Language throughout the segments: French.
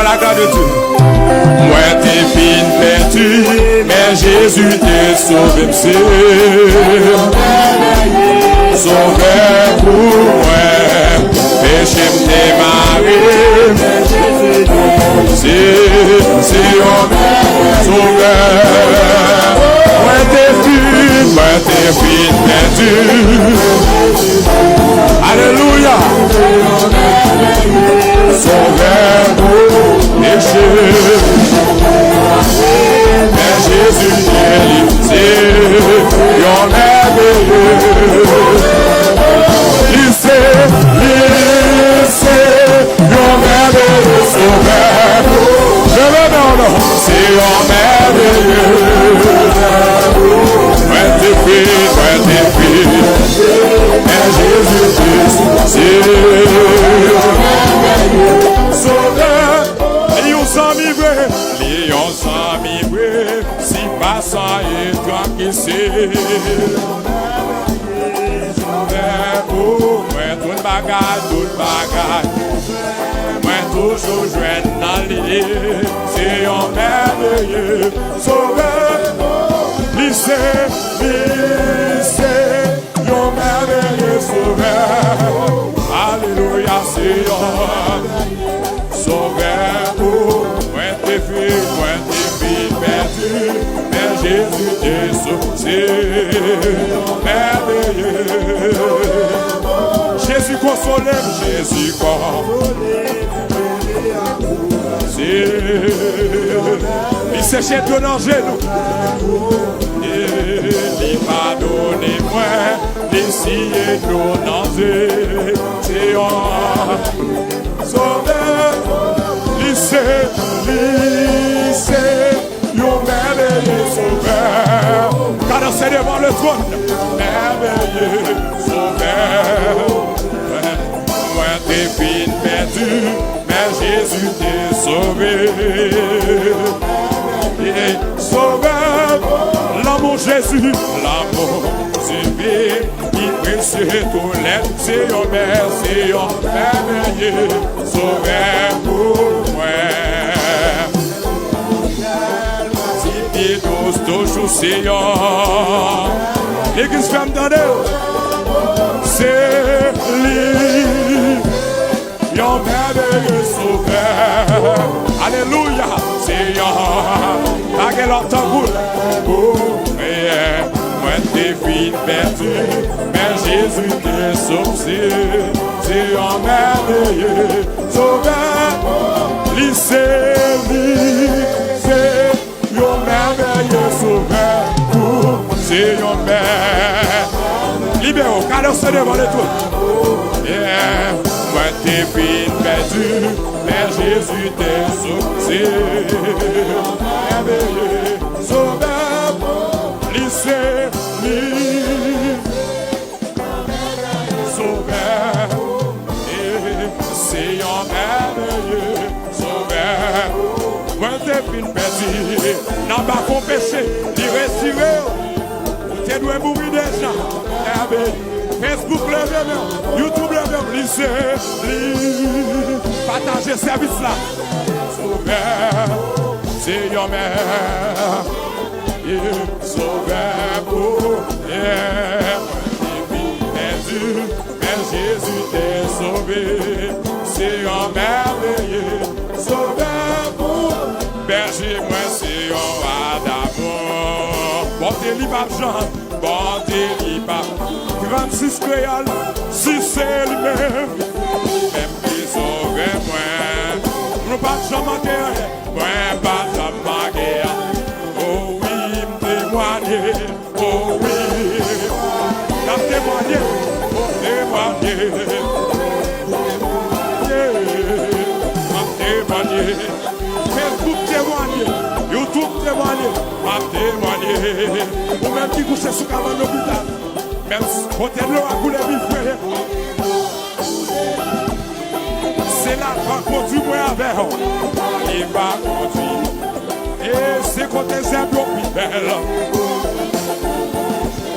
la gloire de Dieu. Moi t'es fin perdu, mais Jésus t'est sauvé, sauvé pour moi. Péché m'démarré, mais Jésus c'est un sauveur. Moi t'es fin perdu. Alléluia. Sauveur pour péché. Mais Jésus c'est un merveilleux. Lycée, un merveilleux sauveur. Je le donne, c'est un merveilleux. Moi t'es mais Jésus c'est un merveilleux sauveur. Lions sans vivre, si passant et tranquille c'est. Pour moi, tout bagage, moi toujours joindre dans l'île, c'est un merveilleux sauveur. Lycée, un merveilleux sauveur. Alléluia, c'est un sauveur. Moi t'es fille perdu, mais Jésus t'est sauvé, merveilleux. Jésus consolé, Jésus consolé. Il s'est jeté dans genoux. Il m'a donné moi, d'essayer de nager. C'est un sauveur. Lycée, un merveilleux sauveur. Cadencé devant le trône, merveilleux sauveur. Moi t'es fin perdu, mais Jésus t'est sauvé. Sauveur, l'amour Jésus, l'amour suffit. Il précède tout l'aide, c'est un merveilleux sauveur pour moi. Si pieds toujours Seigneur, l'église femme d'année, c'est lui, un merveilleux sauveur. Alléluia, Seigneur, la gueule en tambour. Moi t'es fin perdu, mais Jésus t'est sauvé, c'est un merveilleux sauveur. Lycée, un merveilleux sauveur, c'est un merveilleux. Libéraux, cadencé devant les tours. Moi t'es fin perdu, mais Jésus t'est sauvé, merveilleux sauveur. Lycée, sauveur, c'est un merveilleux sauveur. Moi t'es fin perdu, n'a pas qu'on péché, l'y retirer. Tu dois mourir déjà. Facebook le même, YouTube le même, lycée, partagez ce service là. Sauveur, c'est un mère. Sauveur pour perdu, mais Jésus t'est sauvé, c'est un merveilleux sauveur pour berger, moi c'est un d'amour. Bon t'es libre Jean, bon t'es libre 36 créoles, si c'est lui-même, même qui sauve moi, nous pas de jamais guerre, moi pas de jamais guerre. Oh oui, t'as témoigné, Facebook témoigné, YouTube témoigné, m'a témoigné, ou même qui couche sous cabane d'hôpital, même côté de l'eau à couler mi frère. C'est la rencontre du moi avec eux, il va conduire, et c'est côté zèbre plus belle.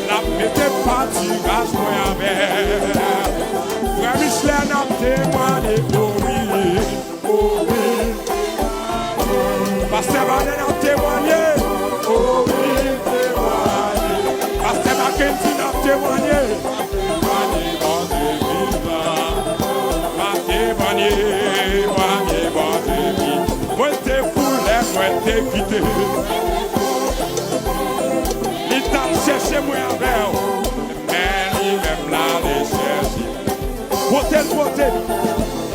La mettez pas tirage moi avec. Frère Michelin a témoigné, oh oui, quitté. Il t'a cherché moi avec, mais il même là les chercher. Côté,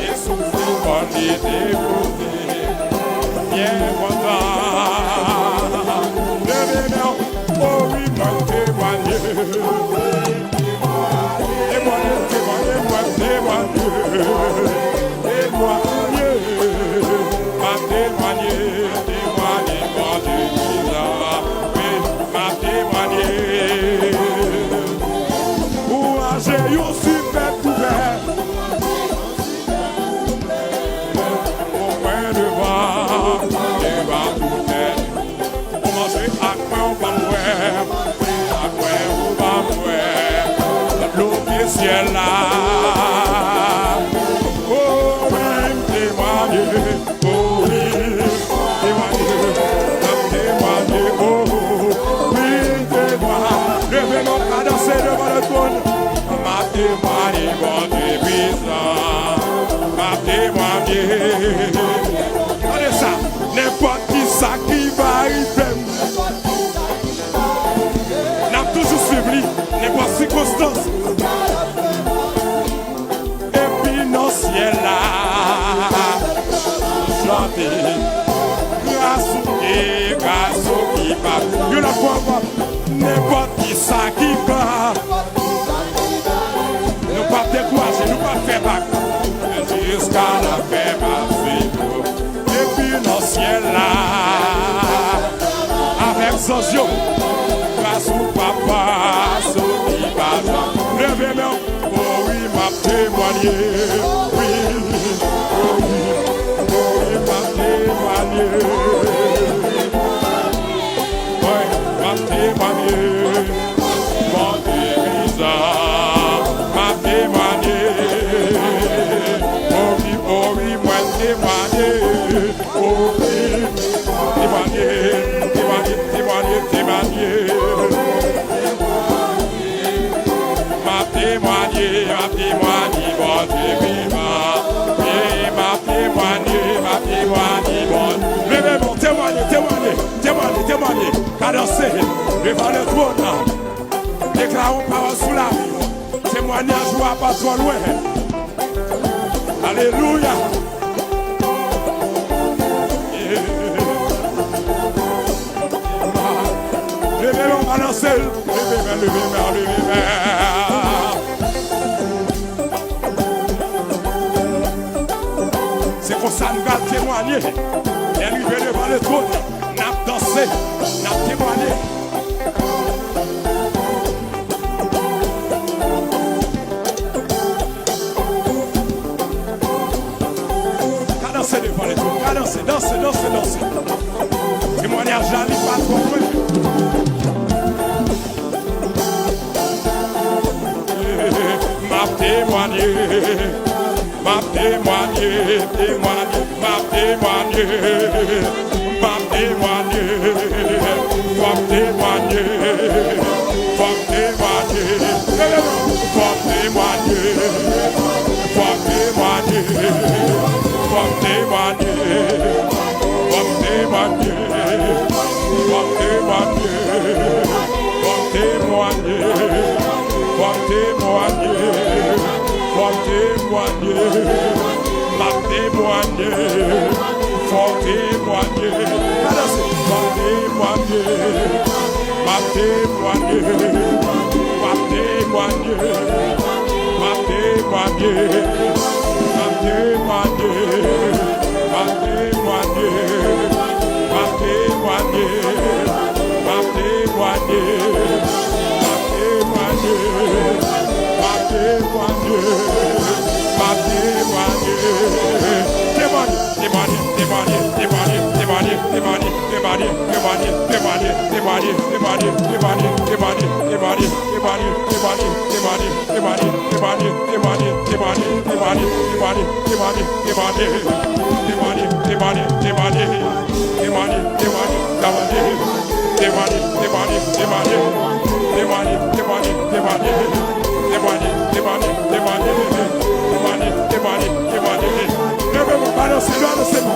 et souffle pour les déposer. Bien content. Levez-moi, oh oui, moi témoigner. Ciel là, oh oui, témoigner, oh oui, témoigner, oh oui, témoigner, levez-nous à danser devant le trône, ma témoigner, mon Dieu puissant, ma témoigner, allez ça, n'importe qui ça qui va arriver, n'a toujours suivi, n'importe circonstance. Ciel là, chanter, grâce au qui va, je la vois, n'importe qui ça qui va, nous pas décourager, nous pas faire bac, jusqu'à la fin ma vie, et puis dans ciel là, avec Zozio, grâce au papa, au qui va, levez-moi. M'a témoigné, oui, m'a témoigné, m'a témoigné, mon dirigeant, m'a témoigné, oh oui, moi témoigné, oh oui, témoigné, m'a témoigné, bon Dieu vivant. Oui, m'a témoigné, bon. Levez bon, témoignez, cadencez devant le trône. Déclarons parole sous la vie. Témoignage ou pas trop loin. Alléluia. Levez bon, balancez. Levez. C'est comme ça nous allons témoigner. Et arriver devant le trône, nous allons danser, nous allons témoigner. Danser devant le trône, danser. Témoignage, j'arrive pas trop loin. M'a témoigné. M'a témoigné, m'a témoigné,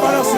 Balance,